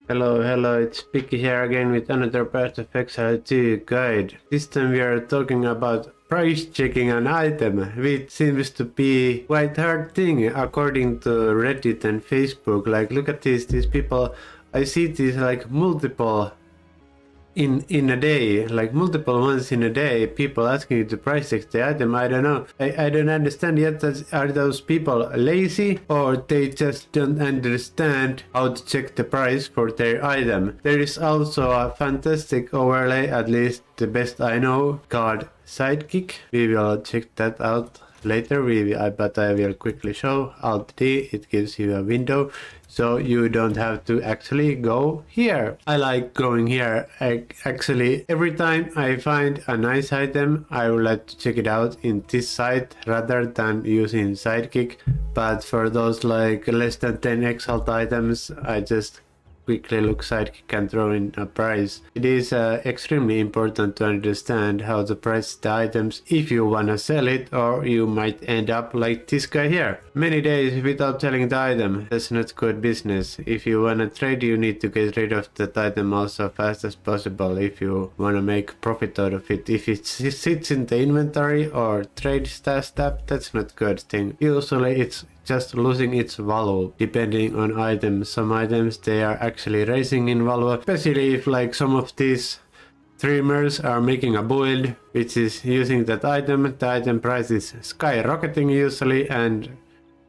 Hello, it's Picky here again with another Path of Exile 2 guide. This time we are talking about price checking an item, which seems to be quite hard thing according to Reddit and Facebook. Like, look at these people. I see these like multiple in a day, like multiple ones in a day, people asking you to price check the item. I don't know. I don't understand yet. Are those people lazy or they just don't understand how to check the price for their item? There is also a fantastic overlay, at least the best I know, called Sidekick. We will check that out later, but I will quickly show Alt D. It gives you a window, so you don't have to actually go here. I like going here. Actually, every time I find a nice item, I would like to check it out in this site rather than using Sidekick. But for those like less than 10 exalt items, I just quickly look Sidekick and throw in a price. It is extremely important to understand how to price the items if you wanna sell it, or you might end up like this guy here. Many days without selling the item. That's not good business. If you wanna trade, you need to get rid of that item also fast as possible if you wanna make profit out of it. If it sits in the inventory or trade stash tab, that's not good thing. Usually it's just losing its value depending on items. Some items they are actually rising in value, especially if like some of these streamers are making a build which is using that item. The item price is skyrocketing usually, and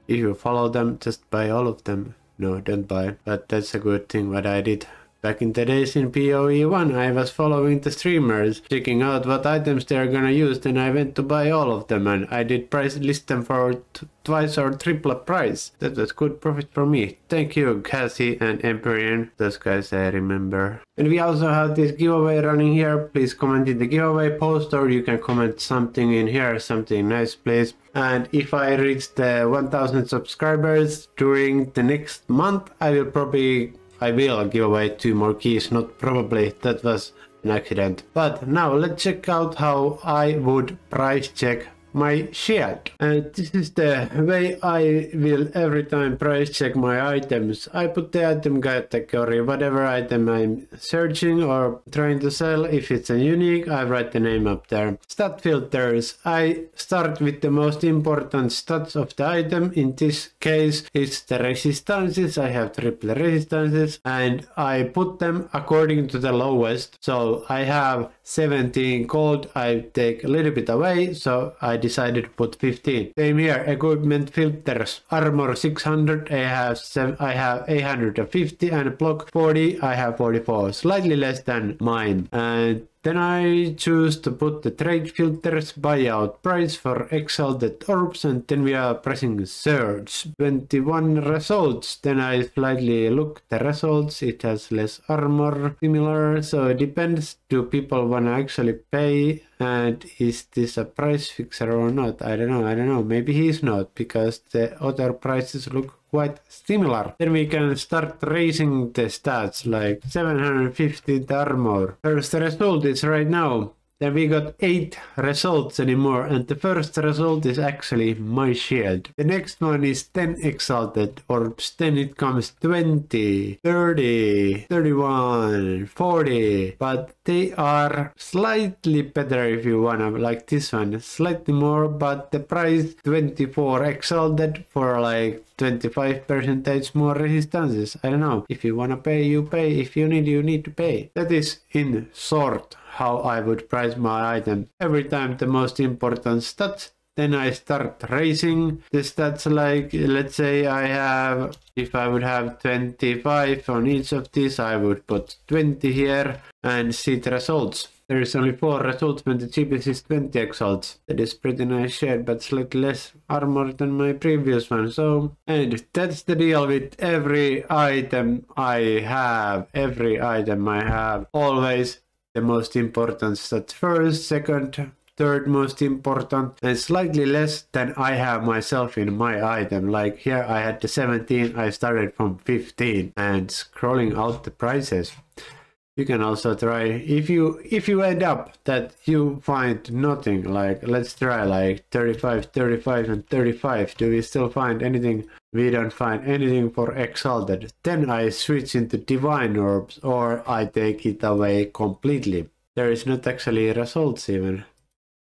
if you follow them, just buy all of them. No, don't buy, but that's a good thing what I did. Back in the days in PoE 1, I was following the streamers, checking out what items they are gonna use, then I went to buy all of them, and I did price list them for twice or triple price. That was good profit for me. Thank you, Cassie and Empyrean. Those guys I remember. And we also have this giveaway running here. Please comment in the giveaway post, or you can comment something in here, something nice please. And if I reach the 1000 subscribers during the next month, I will give away 2 more keys, not probably, that was an accident. But now let's check out how I would price check my shield. And this is the way I will every time price check my items. I put the item category, whatever item I'm searching or trying to sell. If it's a unique, I write the name up there. Stat filters. I start with the most important stats of the item. In this case, it's the resistances. I have triple resistances and I put them according to the lowest. So I have 17 gold. I take a little bit away, so I decided to put 15. Same here, equipment filters. Armor 600, I have 850, and block 40, I have 44. Slightly less than mine. And then I choose to put the trade filters, buyout price for exalted orbs, and then we are pressing search. 21 results. Then I slightly look the results. It has less armor, similar. So it depends. Do people wanna actually pay? And is this a price fixer or not? I don't know. Maybe he's not, because the other prices look quite similar. Then we can start raising the stats, like 750 armor. First result is right now. Then we got 8 results anymore, and the first result is actually my shield. The next one is 10 exalted orbs, then it comes 20, 30, 31, 40, but they are slightly better if you wanna, like this one, slightly more, but the price 24 exalted for like 25% more resistances. I don't know. If you wanna pay, you pay. If you need to pay. That is in short how I would price my item. Every time the most important stats, then I start raising the stats. Like, let's say if I would have 25 on each of these, I would put 20 here and see the results. There is only 4 results when the cheapest is 20 exalts. That is pretty nice share, but slightly less armor than my previous one. So, and that's the deal with every item I have. Every item I have. Always the most important stats first, second, third most important, and slightly less than I have myself in my item. Like here I had the 17, I started from 15 and scrolling out the prices. You can also try, if you end up that you find nothing, like let's try like 35, 35 and 35. Do we still find anything? We don't find anything for exalted. Then I switch into divine orbs, or I take it away completely. There is not actually results even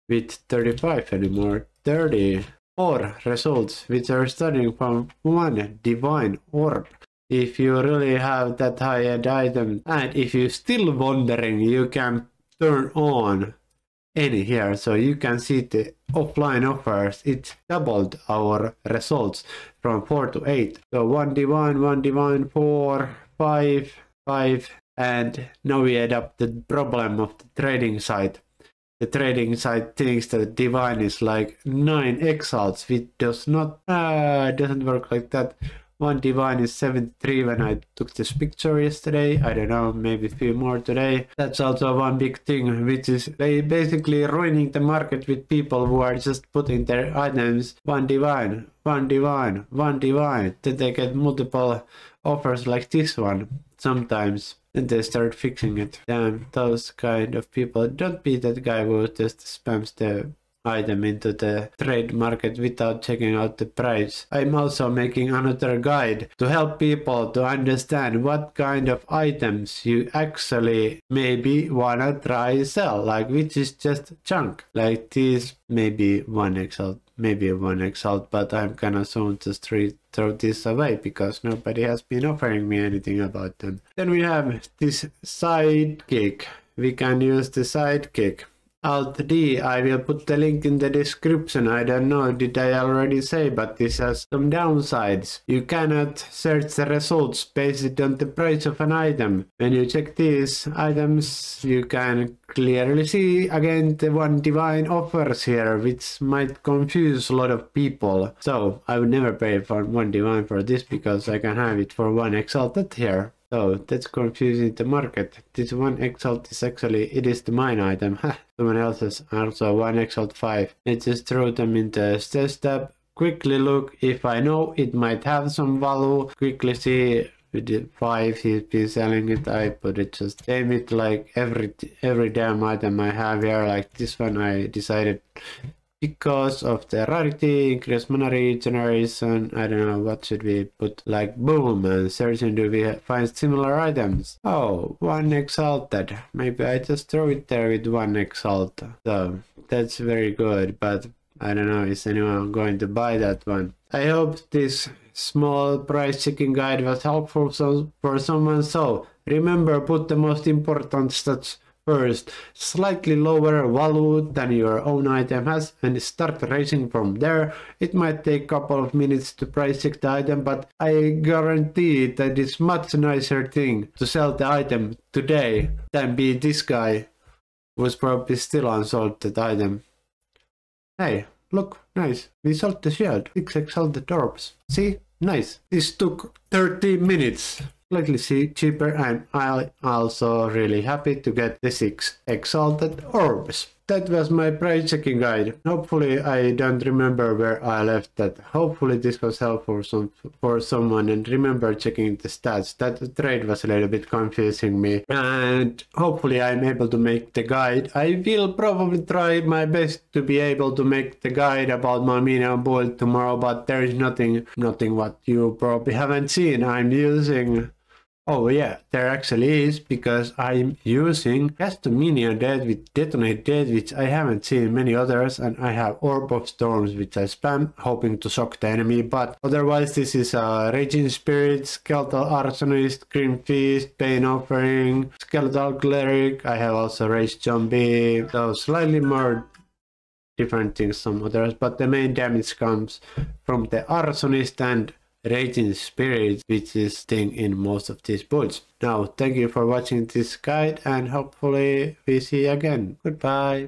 with 35 anymore. 34 results which are starting from one divine orb. If you really have that high-end item, and if you're still wondering, you can turn on any here, so you can see the offline offers. It doubled our results from 4 to 8. So 1 divine, 4, 5, 5, and now we add up the problem of the trading site. The trading site thinks that divine is like 9 exalts, which does not, doesn't work like that. 1 divine is 73 when I took this picture yesterday. I don't know, maybe a few more today. That's also one big thing, which is basically ruining the market with people who are just putting their items 1 divine, 1 divine, 1 divine. Then they get multiple offers like this one sometimes. Then they start fixing it. Damn, those kind of people. Don't be that guy who just spams the item into the trade market without checking out the price. I'm also making another guide to help people to understand what kind of items you actually maybe wanna try sell, like which is just junk. Like these, maybe 1 exalt, maybe 1 exalt, but I'm gonna soon just throw this away because nobody has been offering me anything about them. Then we have this Sidekick. We can use the Sidekick. Alt D, I will put the link in the description. I don't know, did I already say, but this has some downsides. You cannot search the results based on the price of an item. When you check these items, you can clearly see again the 1 divine offers here, which might confuse a lot of people. So I would never pay for 1 divine for this because I can have it for 1 exalted here. So that's confusing the market. This 1 exalt is actually, it is the mine item. Someone else's also 1 exalt 5. I just throw them in the test tab. Quickly look if I know it might have some value. Quickly see with the 5 he's been selling it. I put it just same it like every damn item I have here. Like this one I decided because of the rarity, increased mana regeneration, I don't know, what should we put, like boom, and searching do we find similar items. Oh, 1 exalted, maybe I just throw it there with 1 exalt. So that's very good, but I don't know, is anyone going to buy that one? I hope this small price checking guide was helpful for someone. So remember, put the most important stats first, slightly lower value than your own item has, and start racing from there. It might take a couple of minutes to price check the item, but I guarantee that it's much nicer thing to sell the item today than be this guy who's probably still unsold that item. Hey, look, nice. We sold the shield. 6 exalted orbs. See? Nice. This took 30 minutes. Slightly cheaper, and I'm also really happy to get the 6 exalted orbs. That was my price checking guide. Hopefully I don't remember where I left that. Hopefully this was helpful for someone, and remember checking the stats. That trade was a little bit confusing me, and hopefully I'm able to make the guide. I will probably try my best to be able to make the guide about my minion build tomorrow, but there is nothing what you probably haven't seen. I'm using... Oh yeah, there actually is, because I'm using custom minion dead with detonate dead, which I haven't seen many others, and I have Orb of Storms which I spam, hoping to shock the enemy, but otherwise this is Raging Spirit, Skeletal Arsonist, Grim Feast, Pain Offering, Skeletal Cleric, I have also Rage Zombie, so slightly more different things some others, but the main damage comes from the Arsonist and Raging Spirit, which is thing in most of these builds. Now, thank you for watching this guide, and hopefully we see you again. Goodbye.